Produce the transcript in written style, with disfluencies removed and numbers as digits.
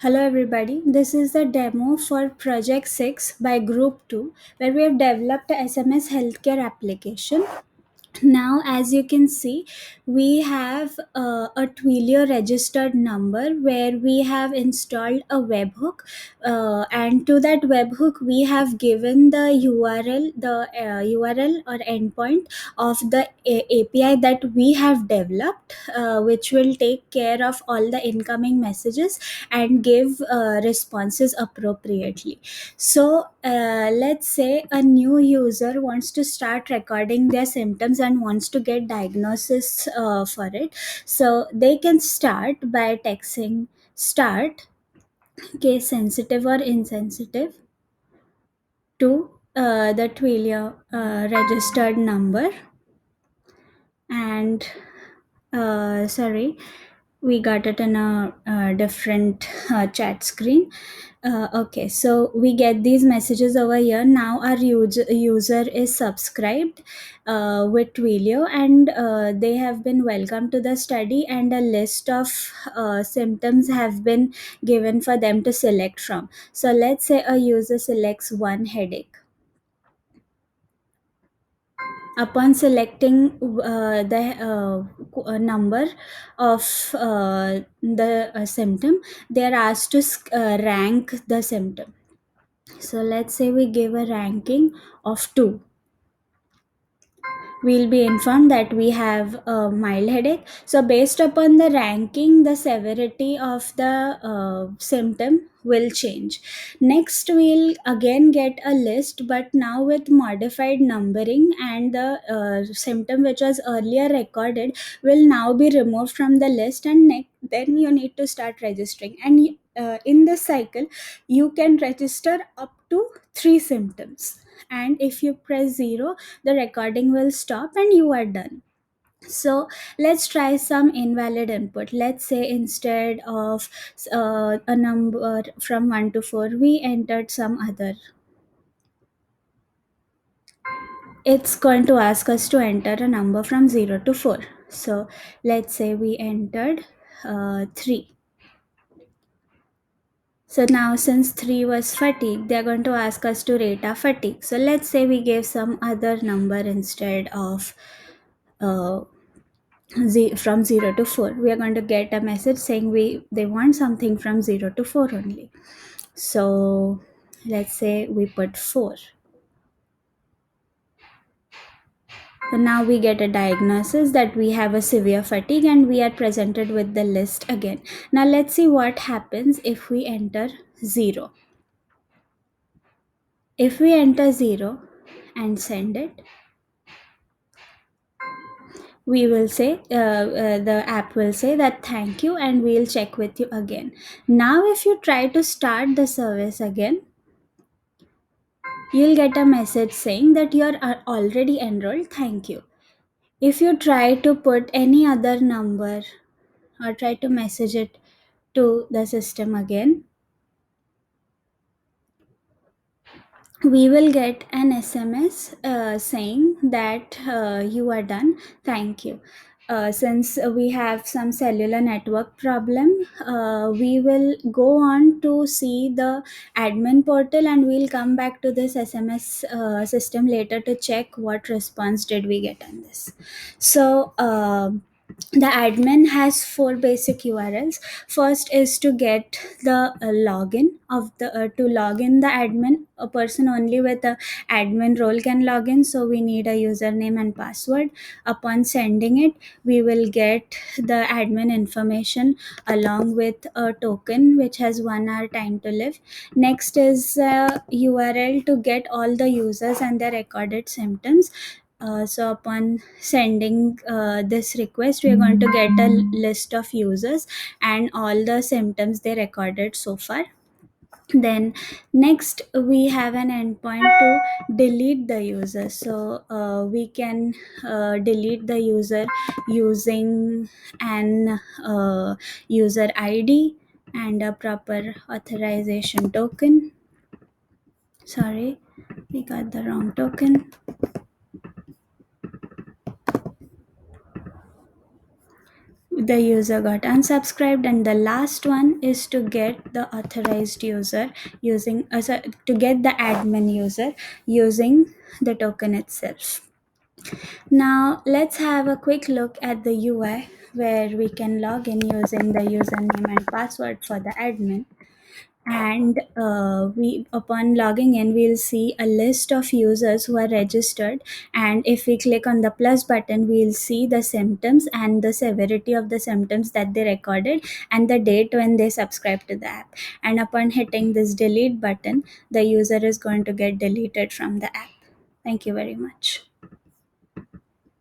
Hello everybody, this is the demo for Project 6 by Group 2 where we have developed a SMS healthcare application. Now, as you can see, we have a Twilio registered number where we have installed a webhook, and to that webhook we have given the URL, the URL or endpoint of the API that we have developed, which will take care of all the incoming messages and give responses appropriately. So, let's say a new user wants to start recording their symptoms and wants to get diagnosis for it. So, they can start by texting start case sensitive or insensitive to the Twilio registered number. And sorry, we got it in a different chat screen. Okay, so we get these messages over here. Now our user is subscribed with Twilio, and they have been welcomed to the study, and a list of symptoms have been given for them to select from. So let's say a user selects one headache. Upon selecting the number of the symptom, they are asked to rank the symptom. So let's say we give a ranking of 2. We'll be informed that we have a mild headache. So based upon the ranking, the severity of the symptom will change. Next, we'll again get a list, but now with modified numbering, and the symptom which was earlier recorded will now be removed from the list, and then you need to start registering. And in this cycle you can register up to 3 symptoms, and if you press 0, the recording will stop and you are done. So let's try some invalid input. Let's say instead of a number from 1 to 4, we entered some other. It's going to ask us to enter a number from 0 to 4. So let's say we entered 3. So now, since 3 was fatigue, they're going to ask us to rate our fatigue. So let's say we gave some other number instead of uh, from 0 to 4. We are going to get a message saying they want something from 0 to 4 only. So let's say we put 4. So now we get a diagnosis that we have a severe fatigue, and we are presented with the list again. Now let's see what happens if we enter 0. If we enter 0 and send it, we will say the app will say that thank you, and we'll check with you again. Now if you try to start the service again, you'll get a message saying that you're already enrolled, thank you. If you try to put any other number or try to message it to the system again, we will get an SMS saying that you are done, thank you. Since we have some cellular network problem, we will go on to see the admin portal, and we'll come back to this SMS system later to check what response did we get on this. So the admin has 4 basic URLs. First is to get the login of the to log in the admin. A person only with a admin role can log in, so we need a username and password. Upon sending it, we will get the admin information along with a token which has 1 hour time to live. Next is URL to get all the users and their recorded symptoms. So upon sending this request, we are going to get a list of users and all the symptoms they recorded so far. Then next we have an endpoint to delete the user. So we can delete the user using an user ID and a proper authorization token. Sorry, we got the wrong token. the user got unsubscribed, and the last one is to get the authorized user using to get the admin user using the token itself. Now let's have a quick look at the UI where we can log in using the username and password for the admin. And we upon logging in, we'll see a list of users who are registered, and if we click on the plus button, we'll see the symptoms and the severity of the symptoms that they recorded and the date when they subscribed to the app. And upon hitting this delete button, the user is going to get deleted from the app. Thank you very much.